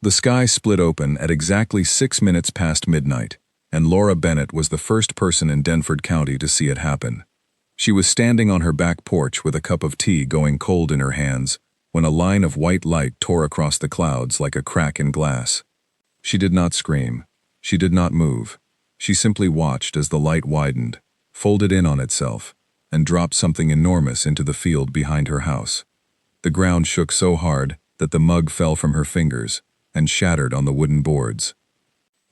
The sky split open at exactly 6 minutes past midnight, and Laura Bennett was the first person in Denford County to see it happen. She was standing on her back porch with a cup of tea going cold in her hands when a line of white light tore across the clouds like a crack in glass. She did not scream. She did not move. She simply watched as the light widened, folded in on itself, and dropped something enormous into the field behind her house. The ground shook so hard that the mug fell from her fingers and shattered on the wooden boards.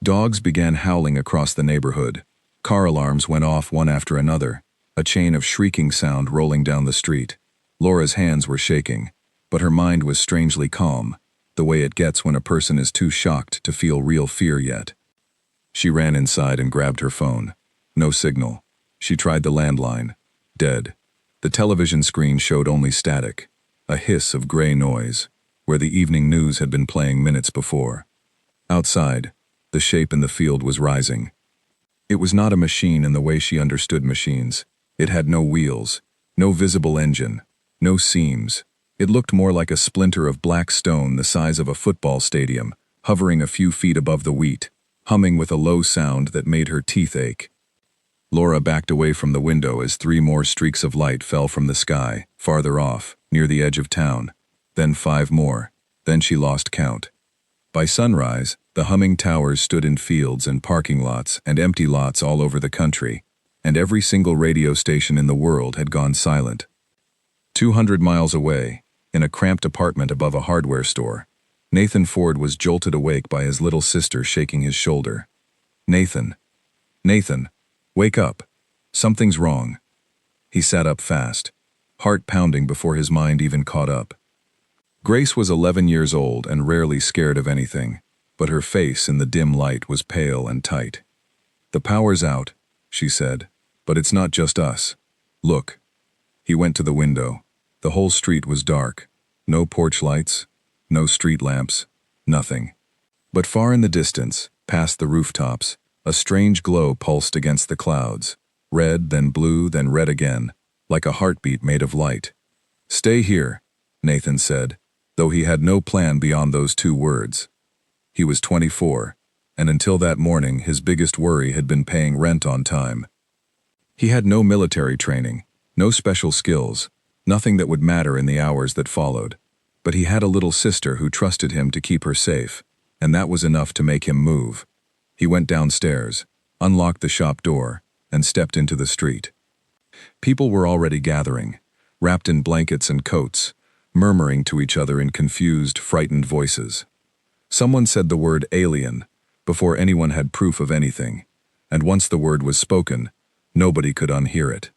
Dogs began howling across the neighborhood. Car alarms went off one after another, a chain of shrieking sound rolling down the street. Laura's hands were shaking, but her mind was strangely calm, the way it gets when a person is too shocked to feel real fear yet. She ran inside and grabbed her phone. No signal. She tried the landline. Dead. The television screen showed only static, a hiss of gray noise, where the evening news had been playing minutes before. Outside, the shape in the field was rising. It was not a machine in the way she understood machines. It had no wheels, no visible engine, no seams. It looked more like a splinter of black stone the size of a football stadium, hovering a few feet above the wheat, humming with a low sound that made her teeth ache. Laura backed away from the window as 3 more streaks of light fell from the sky, farther off, near the edge of town. Then 5 more. Then she lost count. By sunrise, the humming towers stood in fields and parking lots and empty lots all over the country, and every single radio station in the world had gone silent. 200 miles away, in a cramped apartment above a hardware store, Nathan Ford was jolted awake by his little sister shaking his shoulder. Nathan. Nathan. Wake up. Something's wrong. He sat up fast, heart pounding before his mind even caught up. Grace was 11 years old and rarely scared of anything, but her face in the dim light was pale and tight. "The power's out," she said, "but it's not just us. Look." He went to the window. The whole street was dark. No porch lights, no street lamps, nothing. But far in the distance, past the rooftops, a strange glow pulsed against the clouds, red, then blue, then red again, like a heartbeat made of light. "Stay here," Nathan said, though he had no plan beyond those 2 words. He was 24, and until that morning his biggest worry had been paying rent on time. He had no military training, no special skills, nothing that would matter in the hours that followed. But he had a little sister who trusted him to keep her safe, and that was enough to make him move. He went downstairs, unlocked the shop door, and stepped into the street. People were already gathering, wrapped in blankets and coats, murmuring to each other in confused, frightened voices. Someone said the word alien before anyone had proof of anything, and once the word was spoken, nobody could unhear it.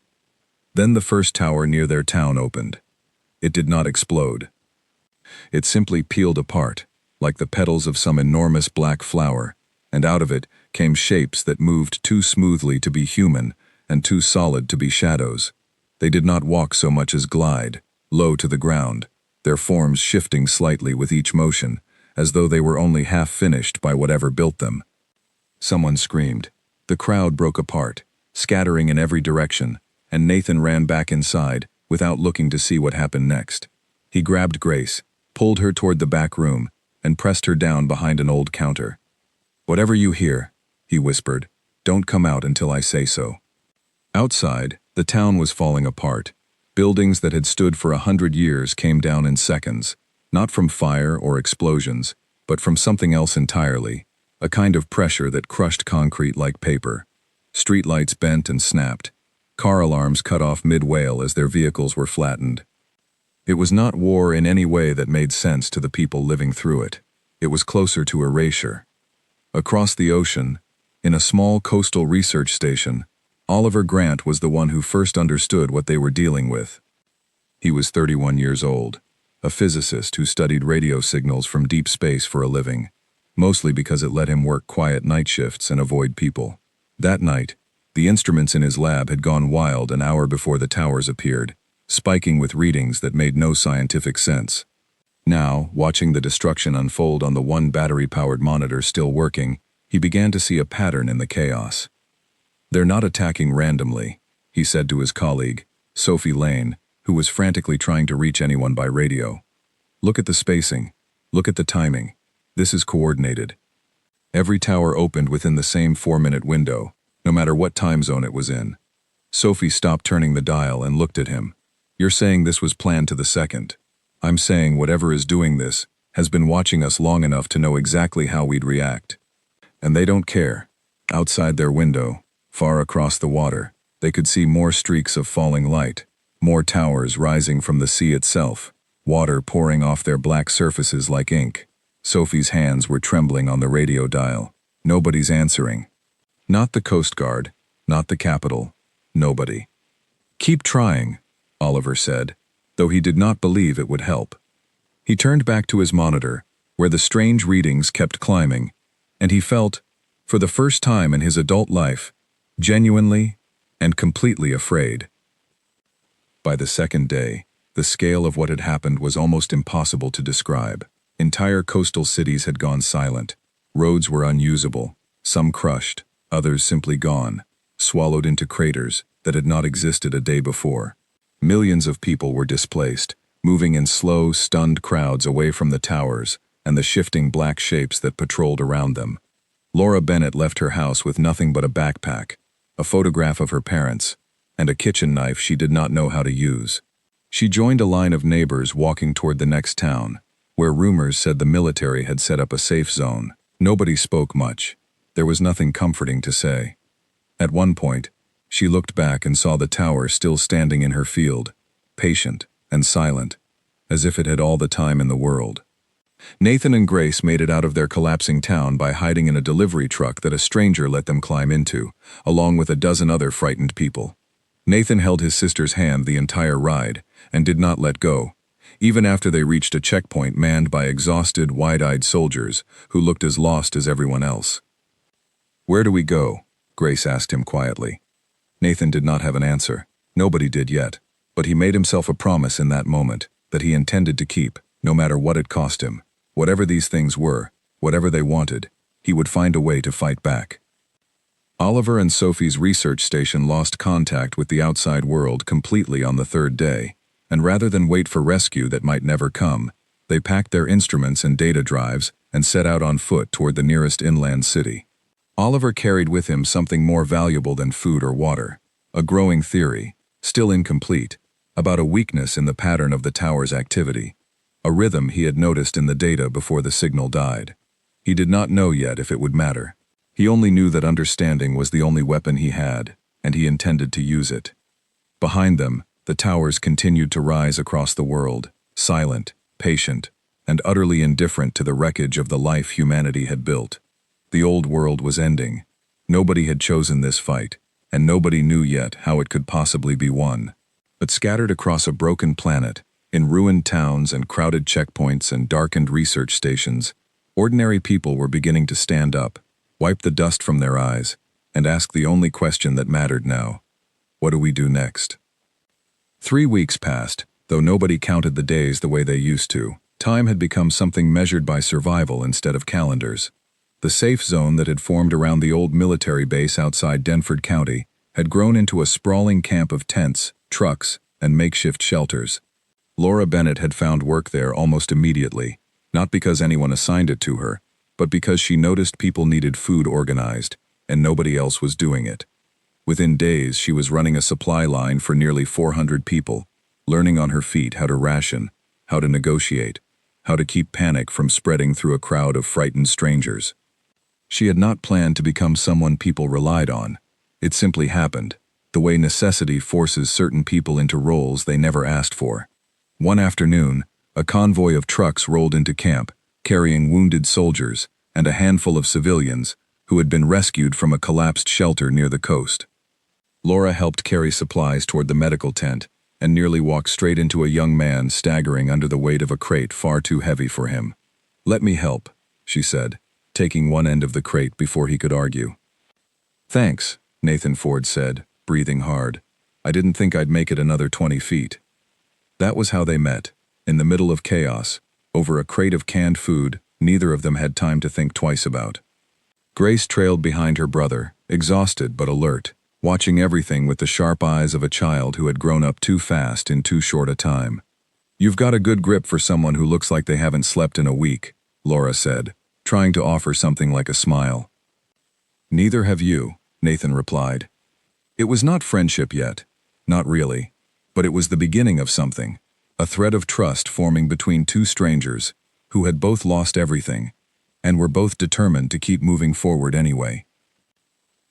Then the first tower near their town opened. It did not explode. It simply peeled apart, like the petals of some enormous black flower, and out of it came shapes that moved too smoothly to be human and too solid to be shadows. They did not walk so much as glide, low to the ground, their forms shifting slightly with each motion, as though they were only half finished by whatever built them. Someone screamed. The crowd broke apart, scattering in every direction, and Nathan ran back inside without looking to see what happened next. He grabbed Grace, pulled her toward the back room, and pressed her down behind an old counter. "Whatever you hear," he whispered, "don't come out until I say so." Outside, the town was falling apart. Buildings that had stood for 100 years came down in seconds, not from fire or explosions, but from something else entirely, a kind of pressure that crushed concrete like paper. Streetlights bent and snapped. Car alarms cut off mid-wail as their vehicles were flattened. It was not war in any way that made sense to the people living through it. It was closer to erasure. Across the ocean, in a small coastal research station, Oliver Grant was the one who first understood what they were dealing with. He was 31 years old, a physicist who studied radio signals from deep space for a living, mostly because it let him work quiet night shifts and avoid people. That night, the instruments in his lab had gone wild an hour before the towers appeared, spiking with readings that made no scientific sense. Now, watching the destruction unfold on the one battery-powered monitor still working, he began to see a pattern in the chaos. "They're not attacking randomly," he said to his colleague, Sophie Lane, who was frantically trying to reach anyone by radio. "Look at the spacing. Look at the timing. This is coordinated. Every tower opened within the same 4-minute window, no matter what time zone it was in. Sophie stopped turning the dial and looked at him. You're saying this was planned to the second. I'm saying whatever is doing this has been watching us long enough to know exactly how we'd react. And they don't care. Outside their window, far across the water, they could see more streaks of falling light, more towers rising from the sea itself, water pouring off their black surfaces like ink. Sophie's hands were trembling on the radio dial. Nobody's answering. Not the Coast Guard, not the capital, nobody. Keep trying, Oliver said, though he did not believe it would help. He turned back to his monitor, where the strange readings kept climbing, and he felt, for the first time in his adult life, genuinely and completely afraid. By the second day, the scale of what had happened was almost impossible to describe. Entire coastal cities had gone silent. Roads were unusable, some crushed, others simply gone, swallowed into craters that had not existed a day before. Millions of people were displaced, moving in slow, stunned crowds away from the towers and the shifting black shapes that patrolled around them. Laura Bennett left her house with nothing but a backpack, a photograph of her parents, and a kitchen knife she did not know how to use. She joined a line of neighbors walking toward the next town, where rumors said the military had set up a safe zone. Nobody spoke much. There was nothing comforting to say. At one point, she looked back and saw the tower still standing in her field, patient and silent, as if it had all the time in the world. Nathan and Grace made it out of their collapsing town by hiding in a delivery truck that a stranger let them climb into, along with a dozen other frightened people. Nathan held his sister's hand the entire ride and did not let go, even after they reached a checkpoint manned by exhausted, wide-eyed soldiers who looked as lost as everyone else. "Where do we go?" Grace asked him quietly. Nathan did not have an answer. Nobody did yet, but he made himself a promise in that moment that he intended to keep, no matter what it cost him. Whatever these things were, whatever they wanted, he would find a way to fight back. Oliver and Sophie's research station lost contact with the outside world completely on the third day, and rather than wait for rescue that might never come, they packed their instruments and data drives and set out on foot toward the nearest inland city. Oliver carried with him something more valuable than food or water, a growing theory, still incomplete, about a weakness in the pattern of the tower's activity, a rhythm he had noticed in the data before the signal died. He did not know yet if it would matter. He only knew that understanding was the only weapon he had, and he intended to use it. Behind them, the towers continued to rise across the world, silent, patient, and utterly indifferent to the wreckage of the life humanity had built. The old world was ending. Nobody had chosen this fight, and nobody knew yet how it could possibly be won. But scattered across a broken planet, in ruined towns and crowded checkpoints and darkened research stations, ordinary people were beginning to stand up, wipe the dust from their eyes, and ask the only question that mattered now: what do we do next? 3 weeks passed, though nobody counted the days the way they used to. Time had become something measured by survival instead of calendars. The safe zone that had formed around the old military base outside Denford County had grown into a sprawling camp of tents, trucks, and makeshift shelters. Laura Bennett had found work there almost immediately, not because anyone assigned it to her, but because she noticed people needed food organized, and nobody else was doing it. Within days, she was running a supply line for nearly 400 people, learning on her feet how to ration, how to negotiate, how to keep panic from spreading through a crowd of frightened strangers. She had not planned to become someone people relied on. It simply happened, the way necessity forces certain people into roles they never asked for. One afternoon, a convoy of trucks rolled into camp, carrying wounded soldiers and a handful of civilians who had been rescued from a collapsed shelter near the coast. Laura helped carry supplies toward the medical tent and nearly walked straight into a young man staggering under the weight of a crate far too heavy for him. "Let me help," she said, taking one end of the crate before he could argue. "Thanks," Nathan Ford said, breathing hard. "I didn't think I'd make it another 20 feet. That was how they met, in the middle of chaos, over a crate of canned food neither of them had time to think twice about. Grace trailed behind her brother, exhausted but alert, watching everything with the sharp eyes of a child who had grown up too fast in too short a time. "You've got a good grip for someone who looks like they haven't slept in a week," Laura said, trying to offer something like a smile. "Neither have you," Nathan replied. It was not friendship yet, not really, but it was the beginning of something, a thread of trust forming between two strangers who had both lost everything and were both determined to keep moving forward anyway.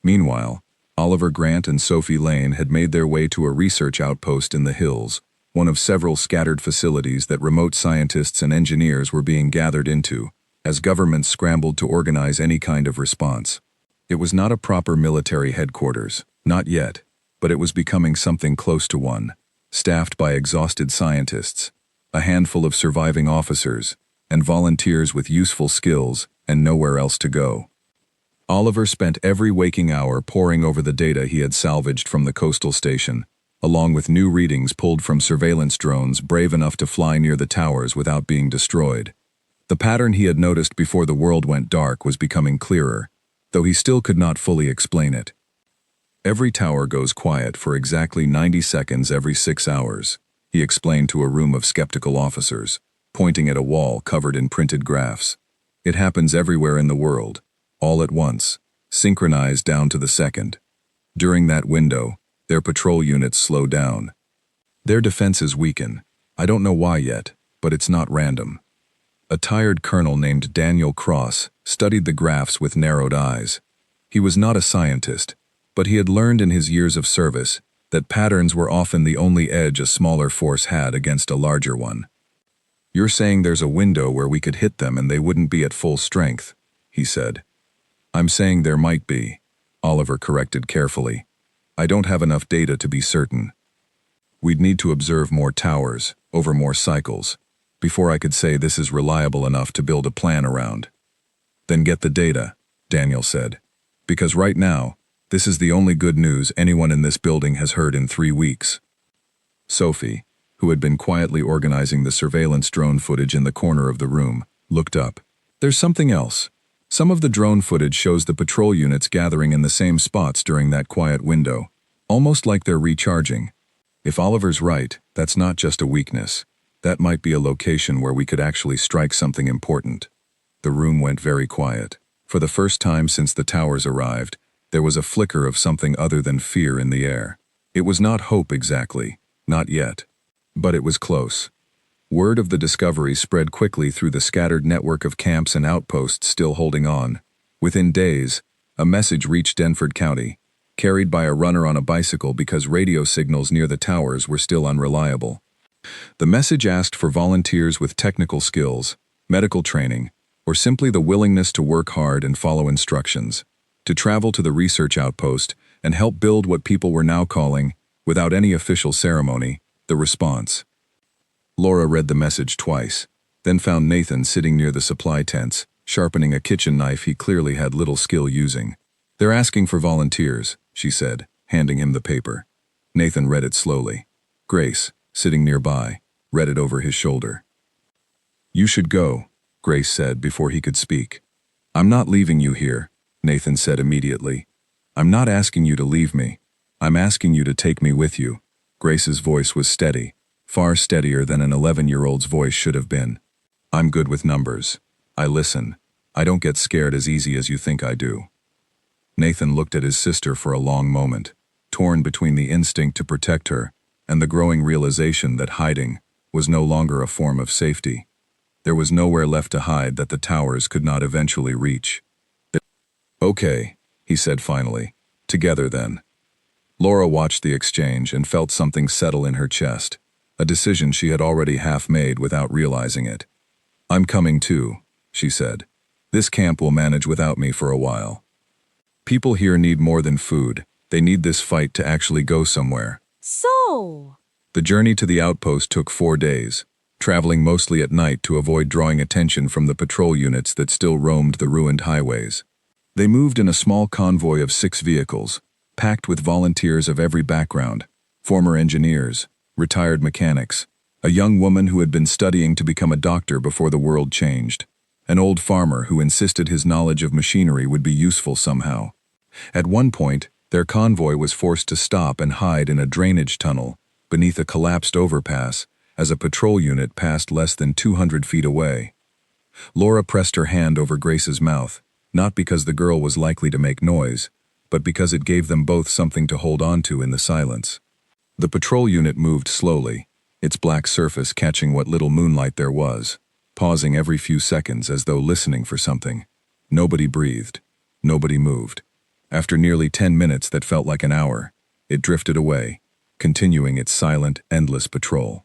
Meanwhile, Oliver Grant and Sophie Lane had made their way to a research outpost in the hills, one of several scattered facilities that remote scientists and engineers were being gathered into, as governments scrambled to organize any kind of response. It was not a proper military headquarters, not yet, but it was becoming something close to one, staffed by exhausted scientists, a handful of surviving officers, and volunteers with useful skills and nowhere else to go. Oliver spent every waking hour poring over the data he had salvaged from the coastal station, along with new readings pulled from surveillance drones brave enough to fly near the towers without being destroyed. The pattern he had noticed before the world went dark was becoming clearer, though he still could not fully explain it. Every tower goes quiet for exactly 90 seconds every 6 hours, he explained to a room of skeptical officers, pointing at a wall covered in printed graphs. It happens everywhere in the world, all at once, synchronized down to the second. During that window, their patrol units slow down. Their defenses weaken. I don't know why yet, but it's not random. A tired colonel named Daniel Cross studied the graphs with narrowed eyes. He was not a scientist, but he had learned in his years of service that patterns were often the only edge a smaller force had against a larger one. "You're saying there's a window where we could hit them and they wouldn't be at full strength," he said. "I'm saying there might be," Oliver corrected carefully. "I don't have enough data to be certain. We'd need to observe more towers, over more cycles, before I could say this is reliable enough to build a plan around." "Then get the data," Daniel said. "Because right now, this is the only good news anyone in this building has heard in 3 weeks. Sophie, who had been quietly organizing the surveillance drone footage in the corner of the room, looked up. "There's something else. Some of the drone footage shows the patrol units gathering in the same spots during that quiet window, almost like they're recharging. If Oliver's right, that's not just a weakness. That might be a location where we could actually strike something important." The room went very quiet. For the first time since the towers arrived, there was a flicker of something other than fear in the air. It was not hope exactly, not yet. But it was close. Word of the discovery spread quickly through the scattered network of camps and outposts still holding on. Within days, a message reached Denford County, carried by a runner on a bicycle because radio signals near the towers were still unreliable. The message asked for volunteers with technical skills, medical training, or simply the willingness to work hard and follow instructions, to travel to the research outpost and help build what people were now calling, without any official ceremony, the response. Laura read the message twice, then found Nathan sitting near the supply tents, sharpening a kitchen knife he clearly had little skill using. "They're asking for volunteers," she said, handing him the paper. Nathan read it slowly. Grace, sitting nearby, read it over his shoulder. "You should go," Grace said before he could speak. "I'm not leaving you here," Nathan said immediately. "I'm not asking you to leave me. I'm asking you to take me with you." Grace's voice was steady, far steadier than an 11-year-old's voice should have been. "I'm good with numbers. I listen. I don't get scared as easy as you think I do." Nathan looked at his sister for a long moment, torn between the instinct to protect her and the growing realization that hiding was no longer a form of safety. There was nowhere left to hide that the towers could not eventually reach. "Okay," he said finally. "Together then." Laura watched the exchange and felt something settle in her chest, a decision she had already half made without realizing it. "I'm coming too," she said. "This camp will manage without me for a while. People here need more than food. They need this fight to actually go somewhere." The journey to the outpost took 4 days, traveling mostly at night to avoid drawing attention from the patrol units that still roamed the ruined highways. They moved in a small convoy of 6 vehicles, packed with volunteers of every background, former engineers, retired mechanics, a young woman who had been studying to become a doctor before the world changed, an old farmer who insisted his knowledge of machinery would be useful somehow. At one point, their convoy was forced to stop and hide in a drainage tunnel beneath a collapsed overpass as a patrol unit passed less than 200 feet away. Laura pressed her hand over Grace's mouth, not because the girl was likely to make noise, but because it gave them both something to hold on to in the silence. The patrol unit moved slowly, its black surface catching what little moonlight there was, pausing every few seconds as though listening for something. Nobody breathed. Nobody moved. After nearly 10 minutes that felt like an hour, it drifted away, continuing its silent, endless patrol.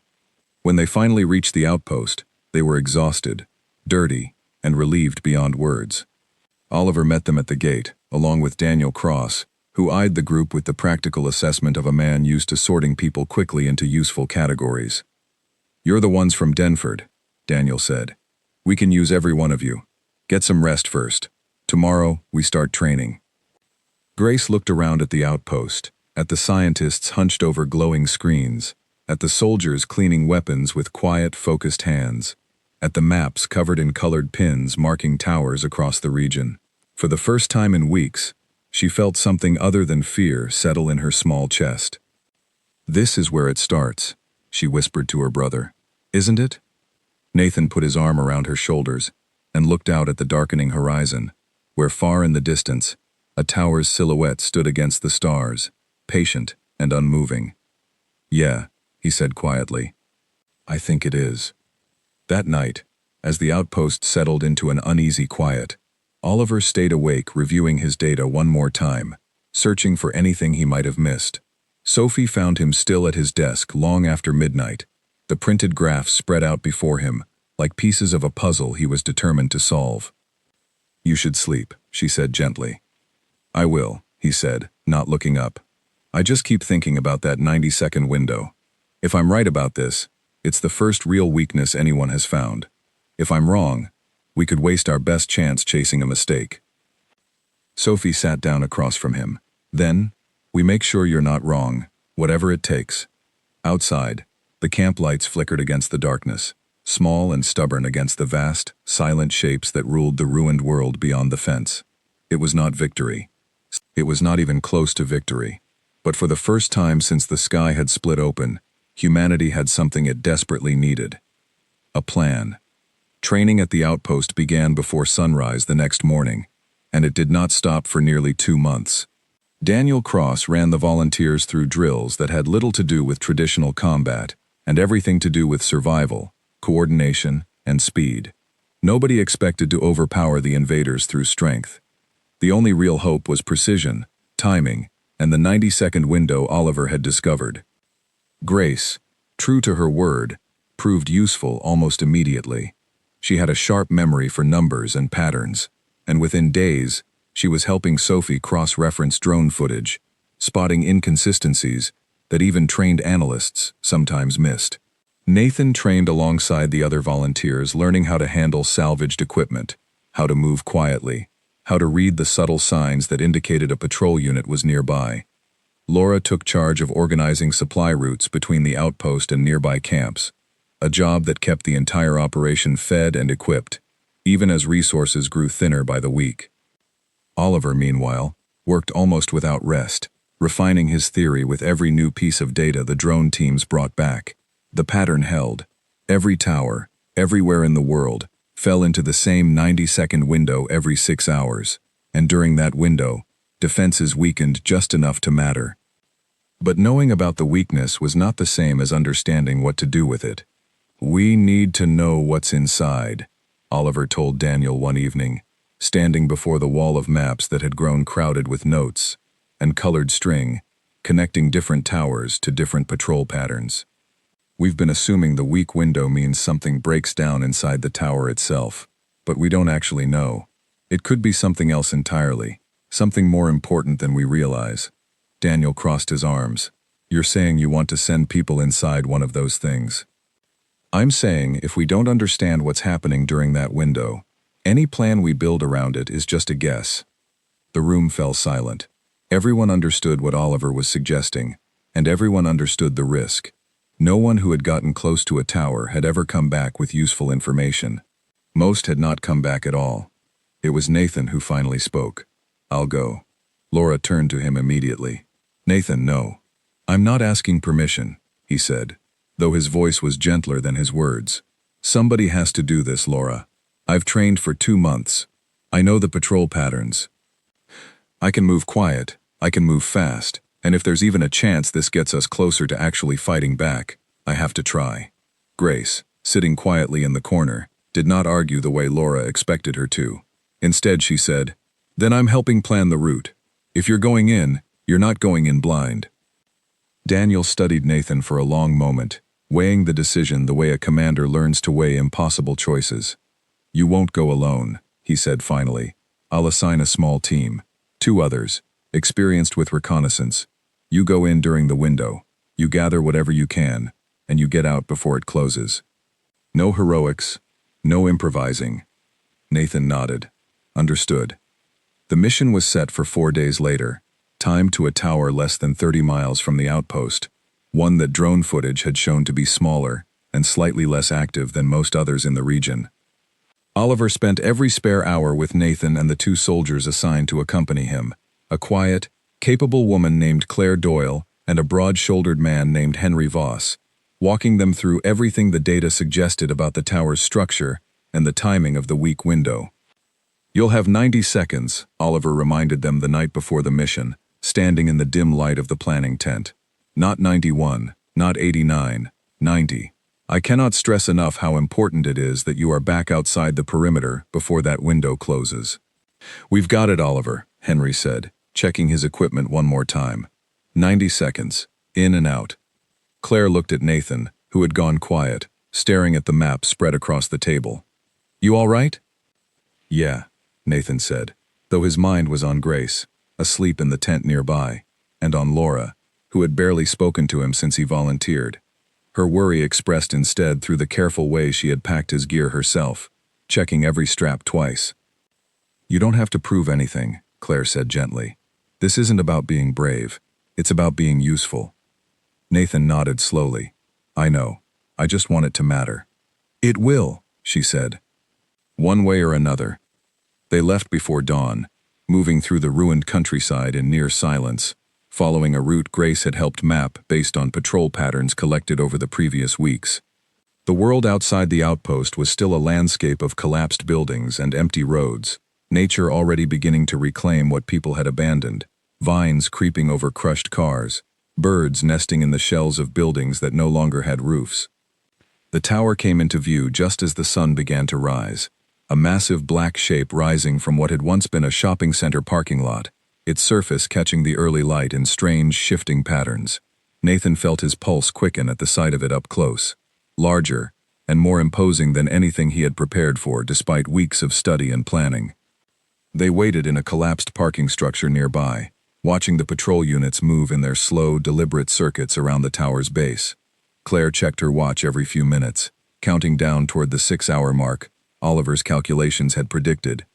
When they finally reached the outpost, they were exhausted, dirty, and relieved beyond words. Oliver met them at the gate, along with Daniel Cross, who eyed the group with the practical assessment of a man used to sorting people quickly into useful categories. "You're the ones from Denford," Daniel said. "We can use every one of you. Get some rest first. Tomorrow, we start training." Grace looked around at the outpost, at the scientists hunched over glowing screens, at the soldiers cleaning weapons with quiet, focused hands, at the maps covered in colored pins marking towers across the region. For the first time in weeks, she felt something other than fear settle in her small chest. "This is where it starts," she whispered to her brother. "Isn't it?" Nathan put his arm around her shoulders and looked out at the darkening horizon, where far in the distance, a tower's silhouette stood against the stars, patient and unmoving. "Yeah," he said quietly. "I think it is." That night, as the outpost settled into an uneasy quiet, Oliver stayed awake reviewing his data one more time, searching for anything he might have missed. Sophie found him still at his desk long after midnight, the printed graphs spread out before him, like pieces of a puzzle he was determined to solve. "You should sleep," she said gently. "I will," he said, not looking up. "I just keep thinking about that 90-second window. If I'm right about this, it's the first real weakness anyone has found. If I'm wrong, we could waste our best chance chasing a mistake." Sophie sat down across from him. "Then, we make sure you're not wrong, whatever it takes." Outside, the camp lights flickered against the darkness, small and stubborn against the vast, silent shapes that ruled the ruined world beyond the fence. It was not victory. It was not even close to victory. But for the first time since the sky had split open, humanity had something it desperately needed. A plan. Training at the outpost began before sunrise the next morning, and it did not stop for nearly 2 months. Daniel Cross ran the volunteers through drills that had little to do with traditional combat and everything to do with survival, coordination, and speed. Nobody expected to overpower the invaders through strength. The only real hope was precision, timing, and the 90-second window Oliver had discovered. Grace, true to her word, proved useful almost immediately. She had a sharp memory for numbers and patterns, and within days, she was helping Sophie cross-reference drone footage, spotting inconsistencies that even trained analysts sometimes missed. Nathan trained alongside the other volunteers, learning how to handle salvaged equipment, how to move quietly, how to read the subtle signs that indicated a patrol unit was nearby. Laura took charge of organizing supply routes between the outpost and nearby camps, a job that kept the entire operation fed and equipped, even as resources grew thinner by the week. Oliver, meanwhile, worked almost without rest, refining his theory with every new piece of data the drone teams brought back. The pattern held. Every tower, everywhere in the world, fell into the same 90-second window every 6 hours, and during that window, defenses weakened just enough to matter. But knowing about the weakness was not the same as understanding what to do with it. "We need to know what's inside," Oliver told Daniel one evening, standing before the wall of maps that had grown crowded with notes and colored string, connecting different towers to different patrol patterns. "We've been assuming the weak window means something breaks down inside the tower itself, but we don't actually know. It could be something else entirely, something more important than we realize." Daniel crossed his arms. "You're saying you want to send people inside one of those things?" "I'm saying if we don't understand what's happening during that window, any plan we build around it is just a guess." The room fell silent. Everyone understood what Oliver was suggesting, and everyone understood the risk. No one who had gotten close to a tower had ever come back with useful information. Most had not come back at all. It was Nathan who finally spoke. "I'll go." Laura turned to him immediately. "Nathan, no. I'm not asking permission," he said, though his voice was gentler than his words. "Somebody has to do this, Laura. I've trained for 2 months. I know the patrol patterns. I can move quiet, I can move fast, and if there's even a chance this gets us closer to actually fighting back, I have to try. Grace, sitting quietly in the corner, did not argue the way Laura expected her to. Instead, she said, "Then I'm helping plan the route. If you're going in, you're not going in blind." Daniel studied Nathan for a long moment, weighing the decision the way a commander learns to weigh impossible choices. "You won't go alone," he said finally. "I'll assign a small team. 2 others, experienced with reconnaissance. You go in during the window, you gather whatever you can, and you get out before it closes. No heroics, no improvising." Nathan nodded. Understood. The mission was set for 4 days later, timed to a tower less than 30 miles from the outpost, one that drone footage had shown to be smaller and slightly less active than most others in the region. Oliver spent every spare hour with Nathan and the 2 soldiers assigned to accompany him, a quiet, capable woman named Claire Doyle and a broad-shouldered man named Henry Voss, walking them through everything the data suggested about the tower's structure and the timing of the weak window. "You'll have 90 seconds, Oliver reminded them the night before the mission, standing in the dim light of the planning tent. Not 91, not 89, 90. I cannot stress enough how important it is that you are back outside the perimeter before that window closes." "We've got it, Oliver," Henry said, checking his equipment one more time. 90 seconds, in and out. Claire looked at Nathan, who had gone quiet, staring at the map spread across the table. "You all right?" "Yeah," Nathan said, though his mind was on Grace, asleep in the tent nearby, and on Laura, who had barely spoken to him since he volunteered. Her worry expressed instead through the careful way she had packed his gear herself, checking every strap twice. "You don't have to prove anything," Claire said gently. "This isn't about being brave, it's about being useful." Nathan nodded slowly. "I know. I just want it to matter." "It will," she said. One way or another. They left before dawn, moving through the ruined countryside in near silence, following a route Grace had helped map based on patrol patterns collected over the previous weeks. The world outside the outpost was still a landscape of collapsed buildings and empty roads, nature already beginning to reclaim what people had abandoned, vines creeping over crushed cars, birds nesting in the shells of buildings that no longer had roofs. The tower came into view just as the sun began to rise, a massive black shape rising from what had once been a shopping center parking lot, its surface catching the early light in strange, shifting patterns. Nathan felt his pulse quicken at the sight of it up close, larger and more imposing than anything he had prepared for despite weeks of study and planning. They waited in a collapsed parking structure nearby, watching the patrol units move in their slow, deliberate circuits around the tower's base. Claire checked her watch every few minutes, counting down toward the 6-hour mark Oliver's calculations had predicted.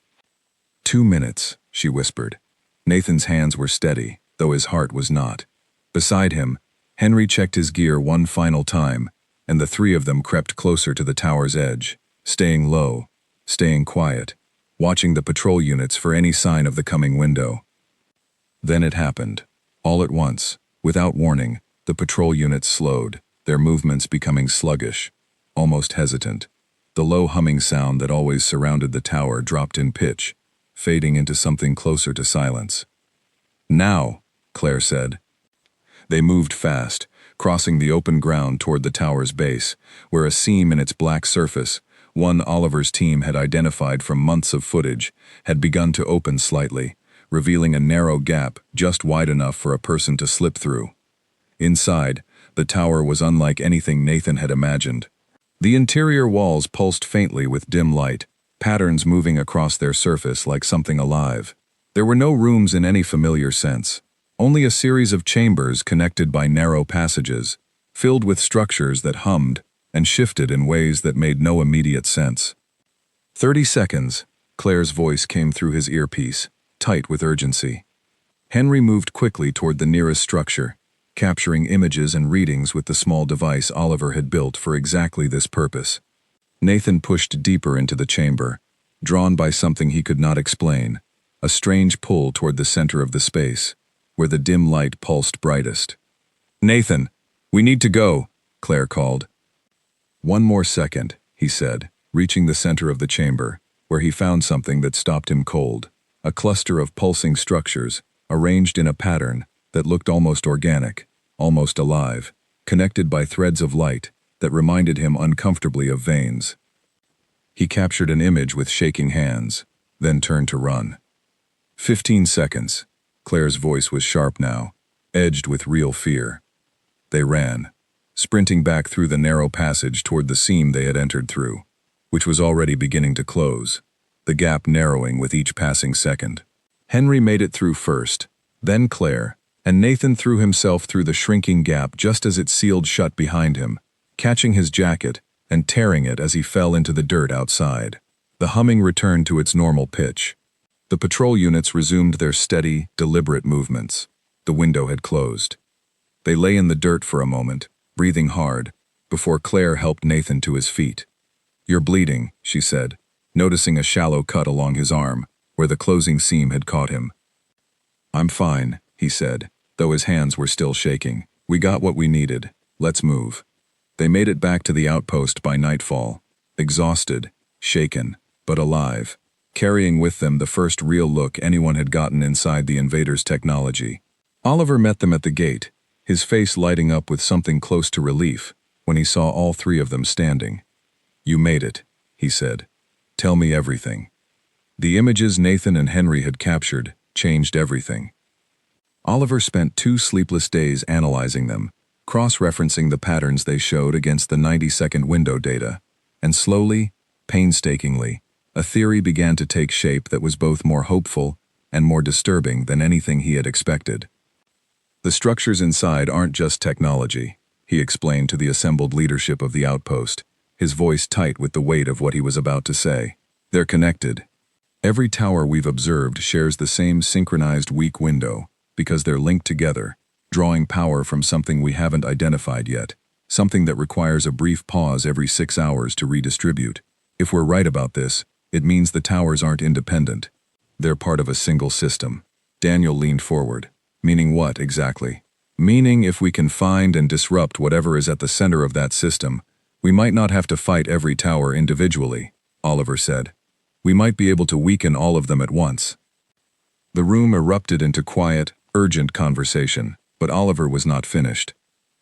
2 minutes, she whispered. Nathan's hands were steady, though his heart was not. Beside him, Henry checked his gear one final time, and the 3 of them crept closer to the tower's edge, staying low, staying quiet, watching the patrol units for any sign of the coming window. Then it happened. All at once, without warning, the patrol units slowed, their movements becoming sluggish, almost hesitant. The low humming sound that always surrounded the tower dropped in pitch, fading into something closer to silence. "Now," Claire said. They moved fast, crossing the open ground toward the tower's base, where a seam in its black surface, one Oliver's team had identified from months of footage, had begun to open slightly, revealing a narrow gap just wide enough for a person to slip through. Inside, the tower was unlike anything Nathan had imagined. The interior walls pulsed faintly with dim light, patterns moving across their surface like something alive. There were no rooms in any familiar sense, only a series of chambers connected by narrow passages, filled with structures that hummed and shifted in ways that made no immediate sense. 30 seconds, Claire's voice came through his earpiece, tight with urgency. Henry moved quickly toward the nearest structure, capturing images and readings with the small device Oliver had built for exactly this purpose. Nathan pushed deeper into the chamber, drawn by something he could not explain, a strange pull toward the center of the space, where the dim light pulsed brightest. "Nathan, we need to go," Claire called. "One more second," he said, reaching the center of the chamber, where he found something that stopped him cold. A cluster of pulsing structures, arranged in a pattern that looked almost organic, almost alive, connected by threads of light that reminded him uncomfortably of veins. He captured an image with shaking hands, then turned to run. 15 seconds. Claire's voice was sharp now, edged with real fear. They ran, sprinting back through the narrow passage toward the seam they had entered through, which was already beginning to close, the gap narrowing with each passing second. Henry made it through first, then Claire, and Nathan threw himself through the shrinking gap just as it sealed shut behind him, catching his jacket and tearing it as he fell into the dirt outside. The humming returned to its normal pitch. The patrol units resumed their steady, deliberate movements. The window had closed. They lay in the dirt for a moment, breathing hard, before Claire helped Nathan to his feet. "You're bleeding," she said, noticing a shallow cut along his arm, where the closing seam had caught him. "I'm fine," he said, though his hands were still shaking. "We got what we needed. Let's move." They made it back to the outpost by nightfall, exhausted, shaken, but alive, carrying with them the first real look anyone had gotten inside the invaders' technology. Oliver met them at the gate, his face lighting up with something close to relief when he saw all three of them standing. "You made it," he said. "Tell me everything." The images Nathan and Henry had captured changed everything. Oliver spent 2 sleepless days analyzing them, cross-referencing the patterns they showed against the 90-second window data, and slowly, painstakingly, a theory began to take shape that was both more hopeful and more disturbing than anything he had expected. "The structures inside aren't just technology," he explained to the assembled leadership of the outpost, his voice tight with the weight of what he was about to say. "They're connected. Every tower we've observed shares the same synchronized weak window, because they're linked together, drawing power from something we haven't identified yet, something that requires a brief pause every 6 hours to redistribute. If we're right about this, it means the towers aren't independent. They're part of a single system." Daniel leaned forward. "Meaning what, exactly?" "Meaning if we can find and disrupt whatever is at the center of that system, we might not have to fight every tower individually," Oliver said. "We might be able to weaken all of them at once." The room erupted into quiet, urgent conversation, but Oliver was not finished.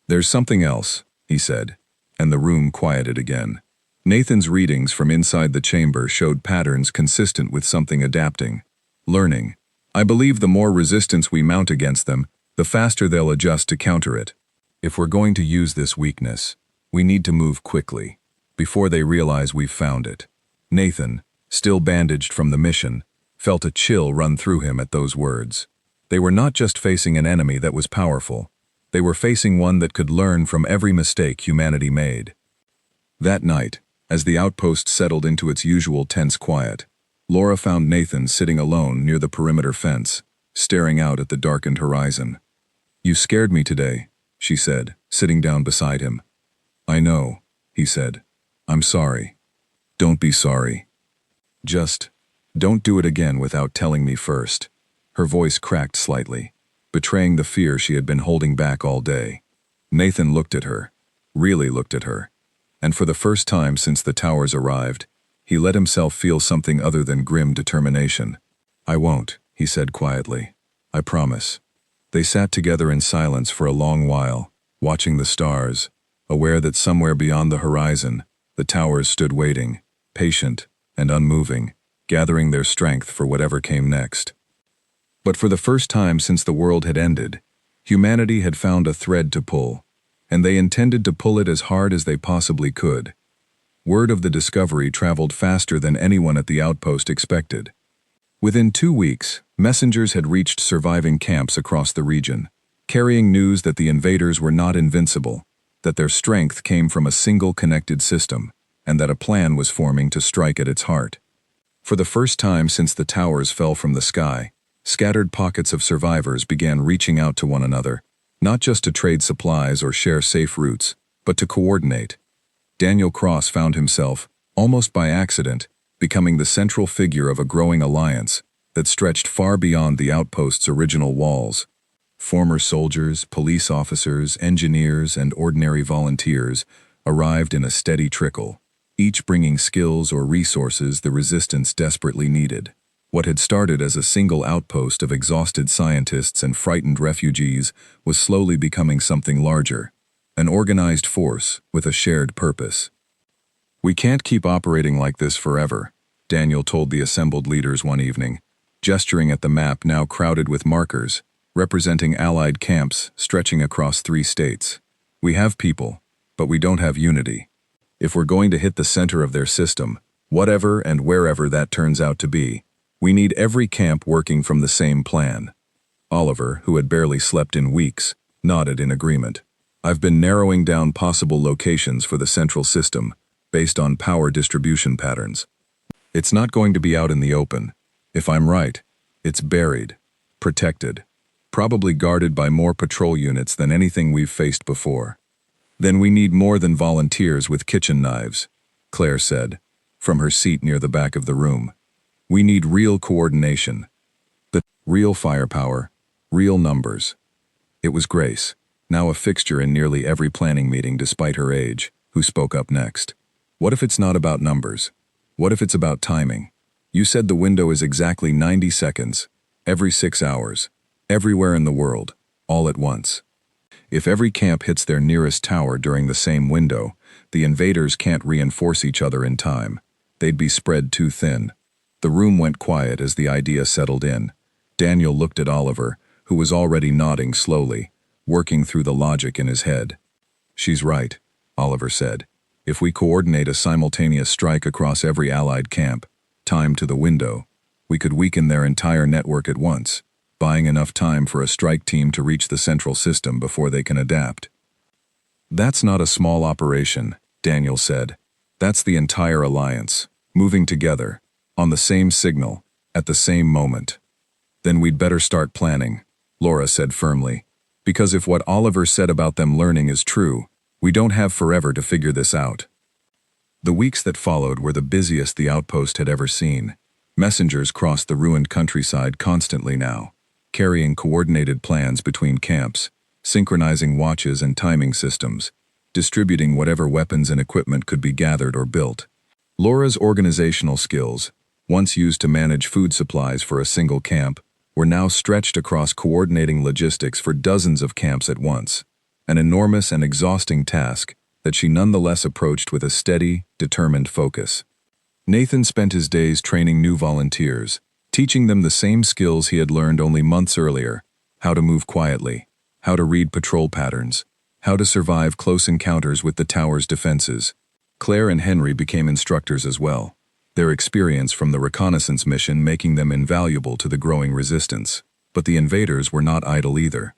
"There's something else," he said, and the room quieted again. Nathan's readings from inside the chamber showed patterns consistent with something adapting, learning. "I believe the more resistance we mount against them, the faster they'll adjust to counter it. If we're going to use this weakness, we need to move quickly, before they realize we've found it." Nathan, still bandaged from the mission, felt a chill run through him at those words. They were not just facing an enemy that was powerful, they were facing one that could learn from every mistake humanity made. That night, as the outpost settled into its usual tense quiet, Laura found Nathan sitting alone near the perimeter fence, staring out at the darkened horizon. "You scared me today," she said, sitting down beside him. "I know," he said. "I'm sorry." "Don't be sorry. Just, don't do it again without telling me first." Her voice cracked slightly, betraying the fear she had been holding back all day. Nathan looked at her, really looked at her, and for the first time since the towers arrived, he let himself feel something other than grim determination. "I won't," he said quietly. "I promise." They sat together in silence for a long while, watching the stars, aware that somewhere beyond the horizon, the towers stood waiting, patient and unmoving, gathering their strength for whatever came next. But for the first time since the world had ended, humanity had found a thread to pull, and they intended to pull it as hard as they possibly could. Word of the discovery traveled faster than anyone at the outpost expected. Within 2 weeks, messengers had reached surviving camps across the region, carrying news that the invaders were not invincible, that their strength came from a single connected system, and that a plan was forming to strike at its heart. For the first time since the towers fell from the sky, scattered pockets of survivors began reaching out to one another, not just to trade supplies or share safe routes, but to coordinate. Daniel Cross found himself, almost by accident, becoming the central figure of a growing alliance that stretched far beyond the outpost's original walls. Former soldiers, police officers, engineers, and ordinary volunteers arrived in a steady trickle, each bringing skills or resources the resistance desperately needed. What had started as a single outpost of exhausted scientists and frightened refugees was slowly becoming something larger, an organized force with a shared purpose. "We can't keep operating like this forever," Daniel told the assembled leaders one evening, gesturing at the map now crowded with markers, representing Allied camps stretching across 3 states. "We have people, but we don't have unity. If we're going to hit the center of their system, whatever and wherever that turns out to be, we need every camp working from the same plan." Oliver, who had barely slept in weeks, nodded in agreement. "I've been narrowing down possible locations for the central system, based on power distribution patterns. It's not going to be out in the open. If I'm right, it's buried, protected, probably guarded by more patrol units than anything we've faced before." "Then we need more than volunteers with kitchen knives," Claire said, from her seat near the back of the room. "We need real coordination. Real firepower, real numbers." It was Grace, now a fixture in nearly every planning meeting despite her age, who spoke up next. "What if it's not about numbers? What if it's about timing? You said the window is exactly 90 seconds, every 6 hours, everywhere in the world, all at once. If every camp hits their nearest tower during the same window, the invaders can't reinforce each other in time. They'd be spread too thin." The room went quiet as the idea settled in. Daniel looked at Oliver, who was already nodding slowly, working through the logic in his head. "She's right," Oliver said. "If we coordinate a simultaneous strike across every Allied camp, timed to the window, we could weaken their entire network at once, buying enough time for a strike team to reach the central system before they can adapt." "That's not a small operation," Daniel said. "That's the entire alliance, moving together, on the same signal, at the same moment." "Then we'd better start planning," Laura said firmly, "because if what Oliver said about them learning is true, we don't have forever to figure this out." The weeks that followed were the busiest the outpost had ever seen. Messengers crossed the ruined countryside constantly now, carrying coordinated plans between camps, synchronizing watches and timing systems, distributing whatever weapons and equipment could be gathered or built. Laura's organizational skills, once used to manage food supplies for a single camp, were now stretched across coordinating logistics for dozens of camps at once, an enormous and exhausting task that she nonetheless approached with a steady, determined focus. Nathan spent his days training new volunteers, teaching them the same skills he had learned only months earlier: how to move quietly, how to read patrol patterns, how to survive close encounters with the tower's defenses. Claire and Henry became instructors as well, their experience from the reconnaissance mission making them invaluable to the growing resistance. But the invaders were not idle either.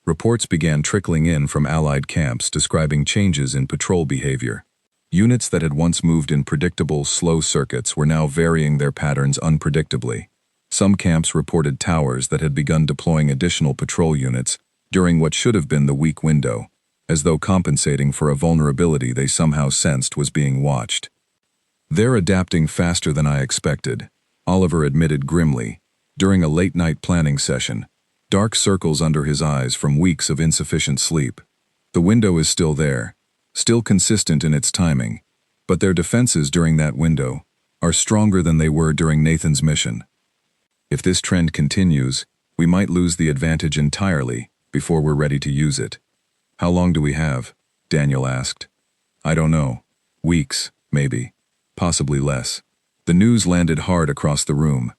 Reports began trickling in from Allied camps describing changes in patrol behavior. Units that had once moved in predictable, slow circuits were now varying their patterns unpredictably. Some camps reported towers that had begun deploying additional patrol units during what should have been the weak window, as though compensating for a vulnerability they somehow sensed was being watched. "They're adapting faster than I expected," Oliver admitted grimly, during a late-night planning session, dark circles under his eyes from weeks of insufficient sleep. "The window is still there, still consistent in its timing, but their defenses during that window are stronger than they were during Nathan's mission. If this trend continues, we might lose the advantage entirely before we're ready to use it." "How long do we have?" Daniel asked. "I don't know. Weeks, maybe. Possibly less." The news landed hard across the room.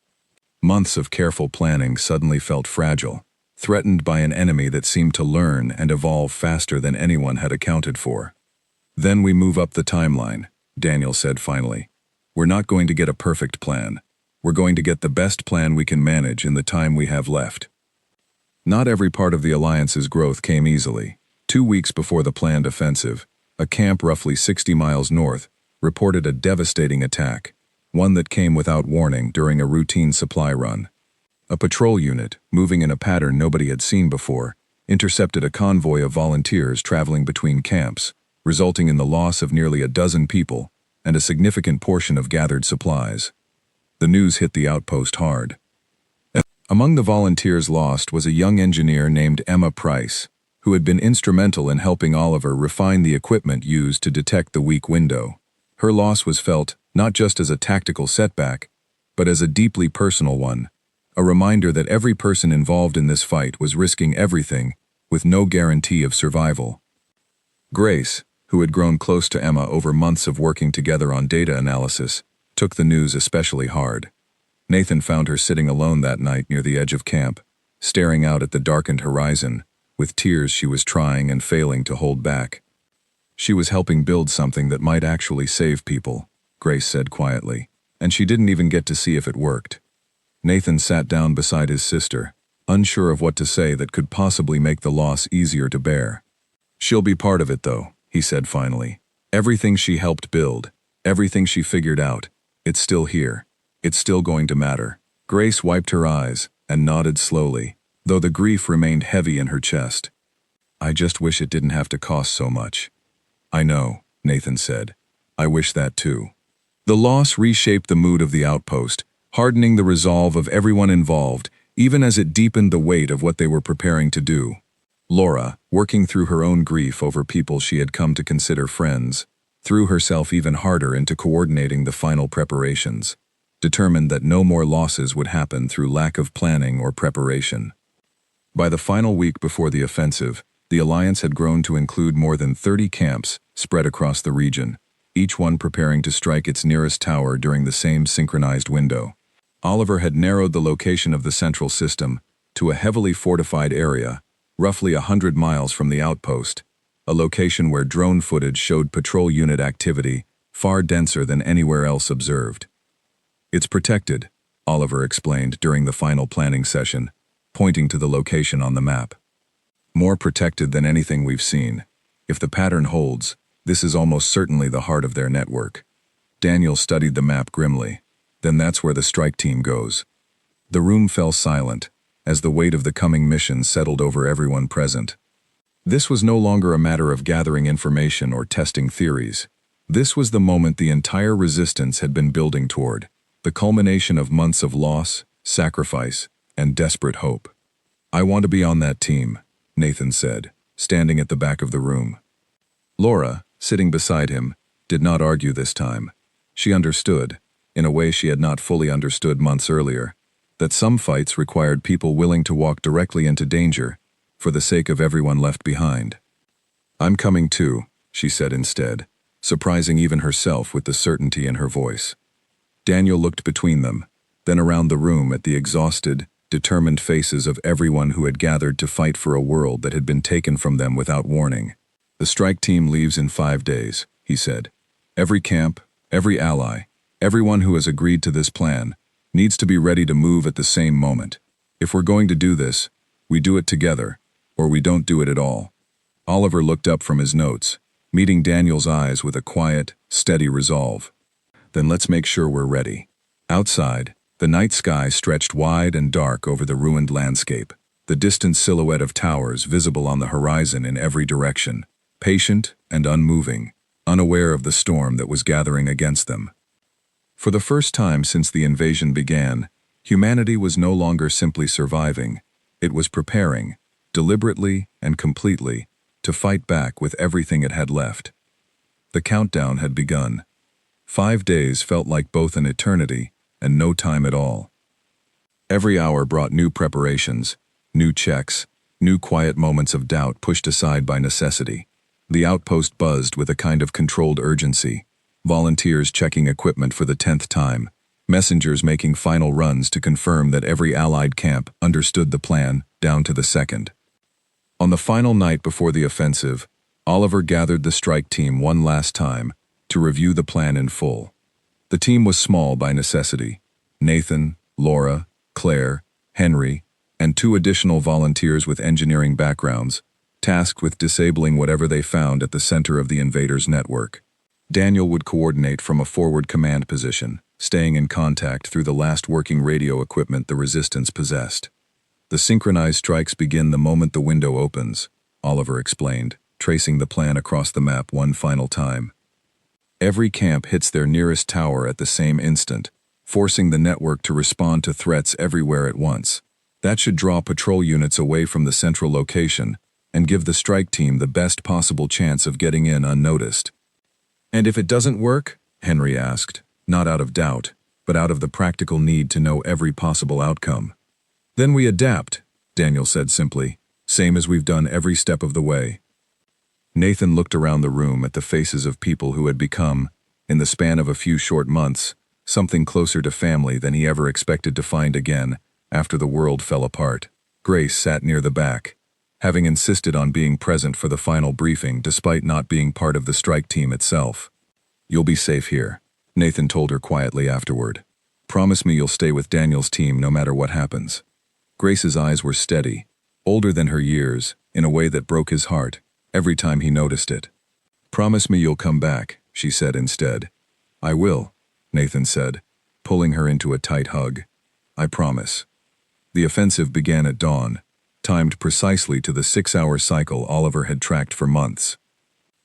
Months of careful planning suddenly felt fragile, threatened by an enemy that seemed to learn and evolve faster than anyone had accounted for. "Then we move up the timeline," Daniel said finally. "We're not going to get a perfect plan. We're going to get the best plan we can manage in the time we have left." Not every part of the Alliance's growth came easily. 2 weeks before the planned offensive, a camp roughly 60 miles north reported a devastating attack, one that came without warning during a routine supply run. A patrol unit, moving in a pattern nobody had seen before, intercepted a convoy of volunteers traveling between camps, resulting in the loss of nearly a dozen people and a significant portion of gathered supplies. The news hit the outpost hard. Among the volunteers lost was a young engineer named Emma Price, who had been instrumental in helping Oliver refine the equipment used to detect the weak window. Her loss was felt not just as a tactical setback, but as a deeply personal one, a reminder that every person involved in this fight was risking everything with no guarantee of survival. Grace, who had grown close to Emma over months of working together on data analysis, took the news especially hard. Nathan found her sitting alone that night near the edge of camp, staring out at the darkened horizon, with tears she was trying and failing to hold back. She was helping build something that might actually save people, Grace said quietly, and she didn't even get to see if it worked. Nathan sat down beside his sister, unsure of what to say that could possibly make the loss easier to bear. "She'll be part of it, though," he said finally. "Everything she helped build, everything she figured out, it's still here. It's still going to matter." Grace wiped her eyes and nodded slowly, though the grief remained heavy in her chest. "I just wish it didn't have to cost so much." "I know," Nathan said. "I wish that too." The loss reshaped the mood of the outpost, hardening the resolve of everyone involved, even as it deepened the weight of what they were preparing to do. Laura, working through her own grief over people she had come to consider friends, threw herself even harder into coordinating the final preparations, determined that no more losses would happen through lack of planning or preparation. By the final week before the offensive, the Alliance had grown to include more than 30 camps spread across the region, each one preparing to strike its nearest tower during the same synchronized window. Oliver had narrowed the location of the central system to a heavily fortified area, roughly 100 miles from the outpost, a location where drone footage showed patrol unit activity far denser than anywhere else observed. "It's protected," Oliver explained during the final planning session, pointing to the location on the map. "More protected than anything we've seen. If the pattern holds, this is almost certainly the heart of their network." Daniel studied the map grimly. "Then that's where the strike team goes." The room fell silent, as the weight of the coming mission settled over everyone present. This was no longer a matter of gathering information or testing theories. This was the moment the entire resistance had been building toward, the culmination of months of loss, sacrifice, and desperate hope. "I want to be on that team," Nathan said, standing at the back of the room. Laura, sitting beside him, did not argue this time. She understood, in a way she had not fully understood months earlier, that some fights required people willing to walk directly into danger for the sake of everyone left behind. "I'm coming too," she said instead, surprising even herself with the certainty in her voice. Daniel looked between them, then around the room at the exhausted, determined faces of everyone who had gathered to fight for a world that had been taken from them without warning. "The strike team leaves in 5 days," he said. "Every camp, every ally, everyone who has agreed to this plan, needs to be ready to move at the same moment. If we're going to do this, we do it together, or we don't do it at all." Oliver looked up from his notes, meeting Daniel's eyes with a quiet, steady resolve. "Then let's make sure we're ready." Outside, the night sky stretched wide and dark over the ruined landscape, the distant silhouette of towers visible on the horizon in every direction, patient and unmoving, unaware of the storm that was gathering against them. For the first time since the invasion began, humanity was no longer simply surviving. It was preparing, deliberately and completely, to fight back with everything it had left. The countdown had begun. 5 days felt like both an eternity and no time at all. Every hour brought new preparations, new checks, new quiet moments of doubt pushed aside by necessity. The outpost buzzed with a kind of controlled urgency, volunteers checking equipment for the 10th time, messengers making final runs to confirm that every allied camp understood the plan down to the second. On the final night before the offensive, Oliver gathered the strike team one last time to review the plan in full. The team was small by necessity: Nathan, Laura, Claire, Henry, and 2 additional volunteers with engineering backgrounds, tasked with disabling whatever they found at the center of the invaders' network. Daniel would coordinate from a forward command position, staying in contact through the last working radio equipment the resistance possessed. "The synchronized strikes begin the moment the window opens," Oliver explained, tracing the plan across the map one final time. "Every camp hits their nearest tower at the same instant, forcing the network to respond to threats everywhere at once. That should draw patrol units away from the central location and give the strike team the best possible chance of getting in unnoticed." "And if it doesn't work?" Henry asked, not out of doubt, but out of the practical need to know every possible outcome. Then we adapt, Daniel said simply, same as we've done every step of the way. Nathan looked around the room at the faces of people who had become, in the span of a few short months, something closer to family than he ever expected to find again after the world fell apart. Grace sat near the back, having insisted on being present for the final briefing despite not being part of the strike team itself. You'll be safe here, Nathan told her quietly afterward. Promise me you'll stay with Daniel's team no matter what happens. Grace's eyes were steady, older than her years, in a way that broke his heart every time he noticed it. Promise me you'll come back, she said instead. I will, Nathan said, pulling her into a tight hug. I promise. The offensive began at dawn, timed precisely to the 6-hour cycle Oliver had tracked for months.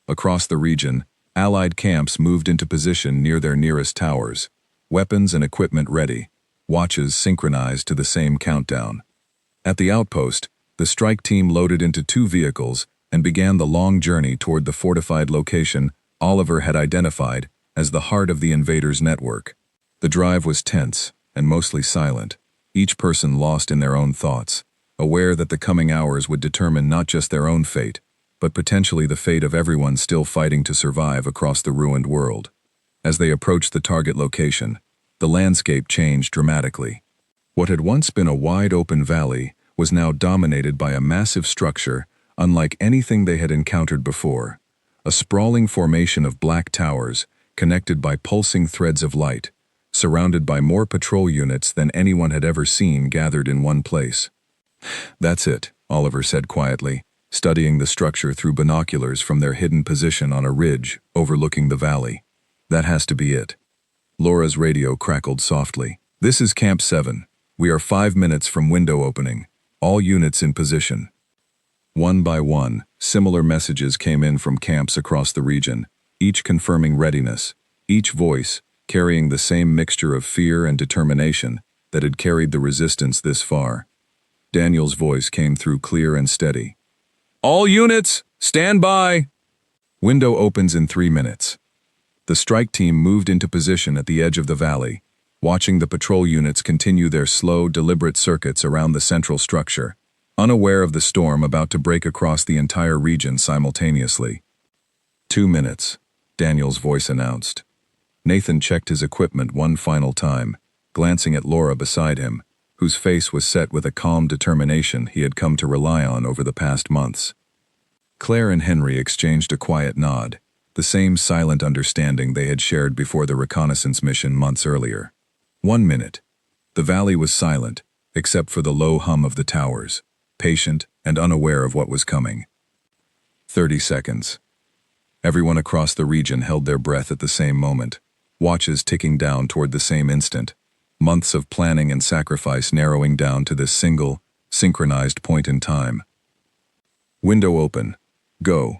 Across the region, Allied camps moved into position near their nearest towers, weapons and equipment ready, watches synchronized to the same countdown. At the outpost, the strike team loaded into 2 vehicles and began the long journey toward the fortified location Oliver had identified as the heart of the invaders' network. The drive was tense and mostly silent, each person lost in their own thoughts, aware that the coming hours would determine not just their own fate, but potentially the fate of everyone still fighting to survive across the ruined world. As they approached the target location, the landscape changed dramatically. What had once been a wide-open valley was now dominated by a massive structure unlike anything they had encountered before, a sprawling formation of black towers connected by pulsing threads of light, surrounded by more patrol units than anyone had ever seen gathered in one place. That's it, Oliver said quietly, studying the structure through binoculars from their hidden position on a ridge overlooking the valley. That has to be it. Laura's radio crackled softly. This is Camp 7. We are 5 minutes from window opening. All units in position. One by one, similar messages came in from camps across the region, each confirming readiness, each voice carrying the same mixture of fear and determination that had carried the resistance this far. Daniel's voice came through clear and steady. All units, stand by! Window opens in 3 minutes. The strike team moved into position at the edge of the valley, watching the patrol units continue their slow, deliberate circuits around the central structure, unaware of the storm about to break across the entire region simultaneously. 2 minutes, Daniel's voice announced. Nathan checked his equipment one final time, glancing at Laura beside him, whose face was set with a calm determination he had come to rely on over the past months. Claire and Henry exchanged a quiet nod, the same silent understanding they had shared before the reconnaissance mission months earlier. 1 minute. The valley was silent, except for the low hum of the towers, patient and unaware of what was coming. 30 seconds. Everyone across the region held their breath at the same moment, watches ticking down toward the same instant, months of planning and sacrifice narrowing down to this single, synchronized point in time. Window open. Go.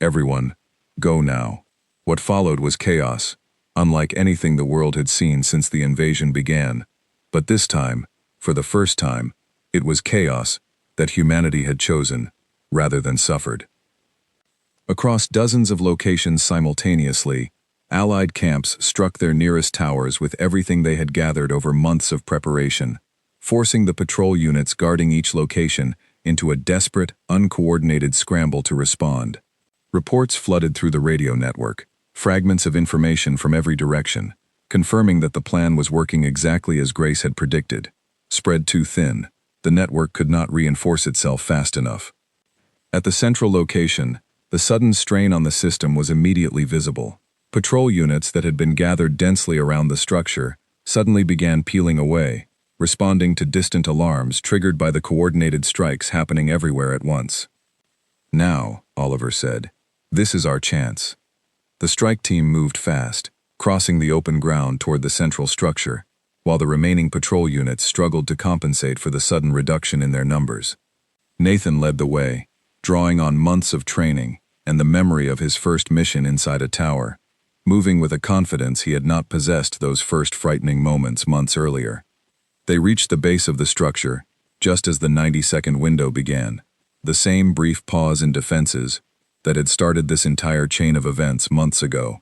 Everyone, go now. What followed was chaos, unlike anything the world had seen since the invasion began. But this time, for the first time, it was chaos that humanity had chosen, rather than suffered. Across dozens of locations simultaneously, Allied camps struck their nearest towers with everything they had gathered over months of preparation, forcing the patrol units guarding each location into a desperate, uncoordinated scramble to respond. Reports flooded through the radio network, fragments of information from every direction, confirming that the plan was working exactly as Grace had predicted. Spread too thin, the network could not reinforce itself fast enough. At the central location, the sudden strain on the system was immediately visible. Patrol units that had been gathered densely around the structure suddenly began peeling away, responding to distant alarms triggered by the coordinated strikes happening everywhere at once. Now, Oliver said, this is our chance. The strike team moved fast, crossing the open ground toward the central structure, while the remaining patrol units struggled to compensate for the sudden reduction in their numbers. Nathan led the way, drawing on months of training and the memory of his first mission inside a tower, moving with a confidence he had not possessed those first frightening moments months earlier. They reached the base of the structure, just as the 90-second window began, the same brief pause in defenses that had started this entire chain of events months ago.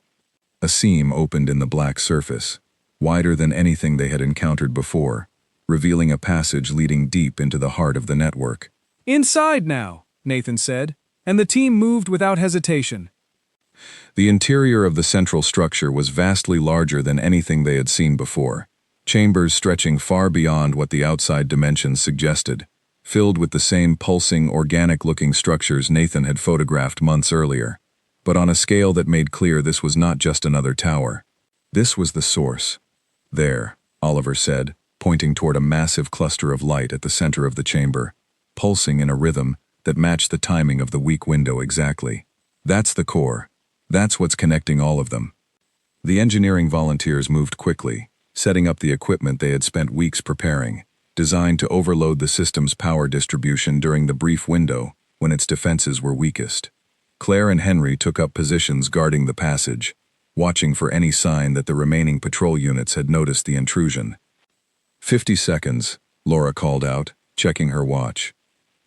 A seam opened in the black surface, wider than anything they had encountered before, revealing a passage leading deep into the heart of the network. "Inside now," Nathan said, and the team moved without hesitation. The interior of the central structure was vastly larger than anything they had seen before, chambers stretching far beyond what the outside dimensions suggested, filled with the same pulsing, organic-looking structures Nathan had photographed months earlier, but on a scale that made clear this was not just another tower. This was the source. There, Oliver said, pointing toward a massive cluster of light at the center of the chamber, pulsing in a rhythm that matched the timing of the weak window exactly. That's the core. That's what's connecting all of them. The engineering volunteers moved quickly, setting up the equipment they had spent weeks preparing, designed to overload the system's power distribution during the brief window when its defenses were weakest. Claire and Henry took up positions guarding the passage, watching for any sign that the remaining patrol units had noticed the intrusion. 50 seconds, Laura called out, checking her watch.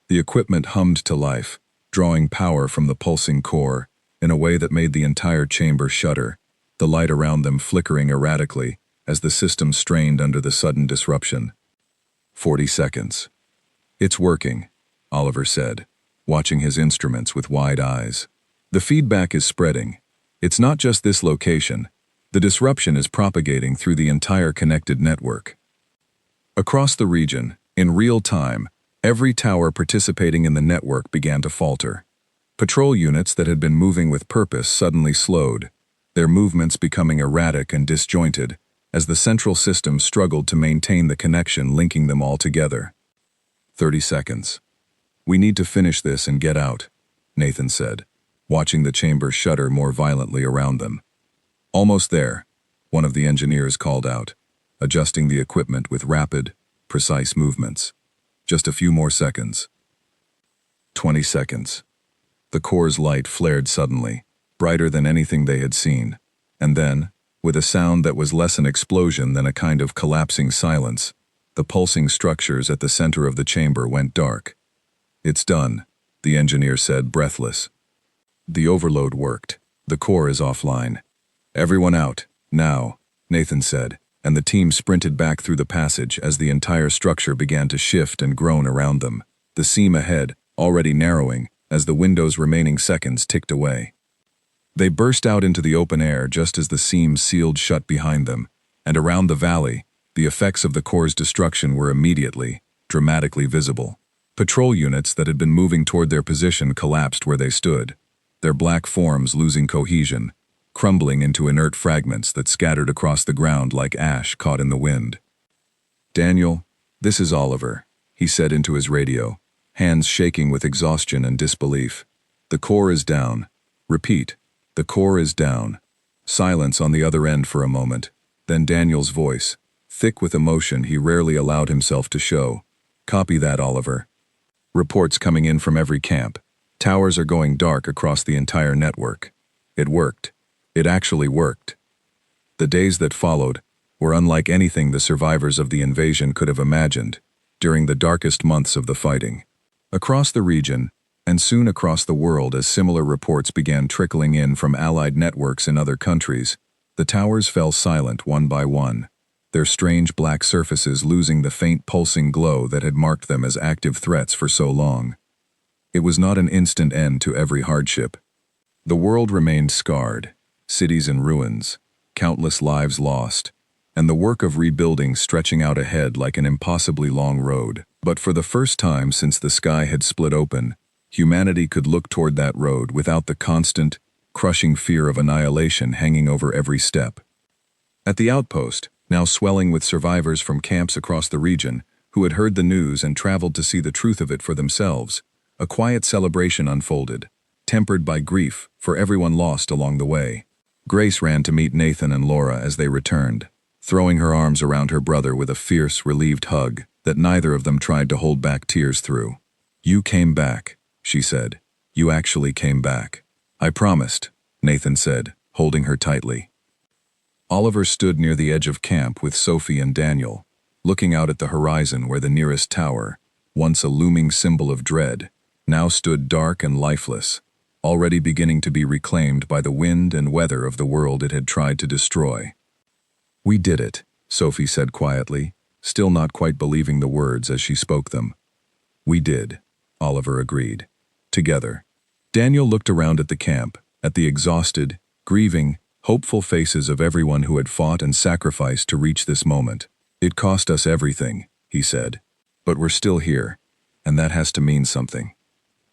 The equipment hummed to life, drawing power from the pulsing core in a way that made the entire chamber shudder, the light around them flickering erratically as the system strained under the sudden disruption. 40 seconds. It's working, Oliver said, watching his instruments with wide eyes. The feedback is spreading. It's not just this location. The disruption is propagating through the entire connected network. Across the region, in real time, every tower participating in the network began to falter. Patrol units that had been moving with purpose suddenly slowed, their movements becoming erratic and disjointed as the central system struggled to maintain the connection linking them all together. 30 seconds. We need to finish this and get out, Nathan said, watching the chamber shudder more violently around them. Almost there, one of the engineers called out, adjusting the equipment with rapid, precise movements. Just a few more seconds. 20 seconds. The core's light flared suddenly, brighter than anything they had seen, and then, with a sound that was less an explosion than a kind of collapsing silence, the pulsing structures at the center of the chamber went dark. It's done, the engineer said, breathless. The overload worked. The core is offline. Everyone out, now, Nathan said, and the team sprinted back through the passage as the entire structure began to shift and groan around them, the seam ahead already narrowing as the window's remaining seconds ticked away. They burst out into the open air just as the seam sealed shut behind them, and around the valley, the effects of the core's destruction were immediately, dramatically visible. Patrol units that had been moving toward their position collapsed where they stood, their black forms losing cohesion, crumbling into inert fragments that scattered across the ground like ash caught in the wind. "Daniel, this is Oliver," he said into his radio, hands shaking with exhaustion and disbelief. "The core is down. Repeat, the core is down." Silence on the other end for a moment, then Daniel's voice, thick with emotion he rarely allowed himself to show. "Copy that, Oliver. Reports coming in from every camp. Towers are going dark across the entire network. It worked. It actually worked." The days that followed were unlike anything the survivors of the invasion could have imagined during the darkest months of the fighting. Across the region, and soon across the world as similar reports began trickling in from allied networks in other countries, the towers fell silent one by one, their strange black surfaces losing the faint pulsing glow that had marked them as active threats for so long. It was not an instant end to every hardship. The world remained scarred, cities in ruins, countless lives lost, and the work of rebuilding stretching out ahead like an impossibly long road. But for the first time since the sky had split open, humanity could look toward that road without the constant, crushing fear of annihilation hanging over every step. At the outpost, now swelling with survivors from camps across the region, who had heard the news and traveled to see the truth of it for themselves, a quiet celebration unfolded, tempered by grief for everyone lost along the way. Grace ran to meet Nathan and Laura as they returned, throwing her arms around her brother with a fierce, relieved hug that neither of them tried to hold back tears through. "You came back," she said. "You actually came back." "I promised," Nathan said, holding her tightly. Oliver stood near the edge of camp with Sophie and Daniel, looking out at the horizon where the nearest tower, once a looming symbol of dread, now stood dark and lifeless, already beginning to be reclaimed by the wind and weather of the world it had tried to destroy. "We did it," Sophie said quietly, still not quite believing the words as she spoke them. "We did," Oliver agreed. "Together." Daniel looked around at the camp, at the exhausted, grieving, hopeful faces of everyone who had fought and sacrificed to reach this moment. "It cost us everything," he said. "But we're still here, and that has to mean something."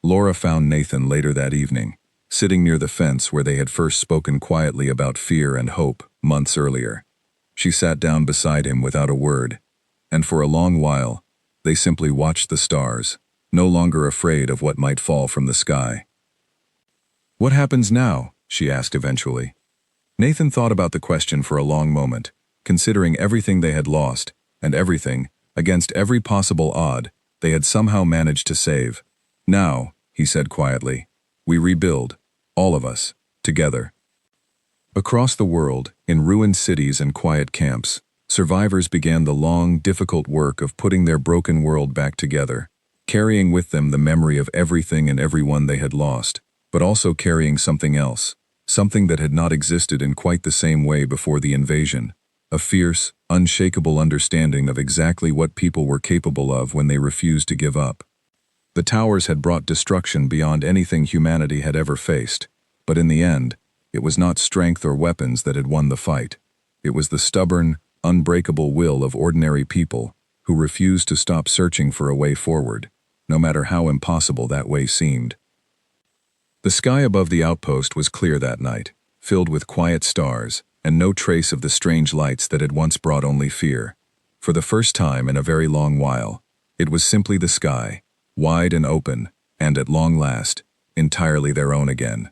Laura found Nathan later that evening, sitting near the fence where they had first spoken quietly about fear and hope months earlier. She sat down beside him without a word, and for a long while, they simply watched the stars, no longer afraid of what might fall from the sky. "What happens now?" she asked eventually. Nathan thought about the question for a long moment, considering everything they had lost, and everything, against every possible odd, they had somehow managed to save. "Now," he said quietly, "we rebuild, all of us, together." Across the world, in ruined cities and quiet camps, survivors began the long, difficult work of putting their broken world back together, carrying with them the memory of everything and everyone they had lost, but also carrying something else, something that had not existed in quite the same way before the invasion, a fierce, unshakable understanding of exactly what people were capable of when they refused to give up. The towers had brought destruction beyond anything humanity had ever faced, but in the end, it was not strength or weapons that had won the fight. It was the stubborn, unbreakable will of ordinary people who refused to stop searching for a way forward, no matter how impossible that way seemed. The sky above the outpost was clear that night, filled with quiet stars, and no trace of the strange lights that had once brought only fear. For the first time in a very long while, it was simply the sky, wide and open, and at long last, entirely their own again.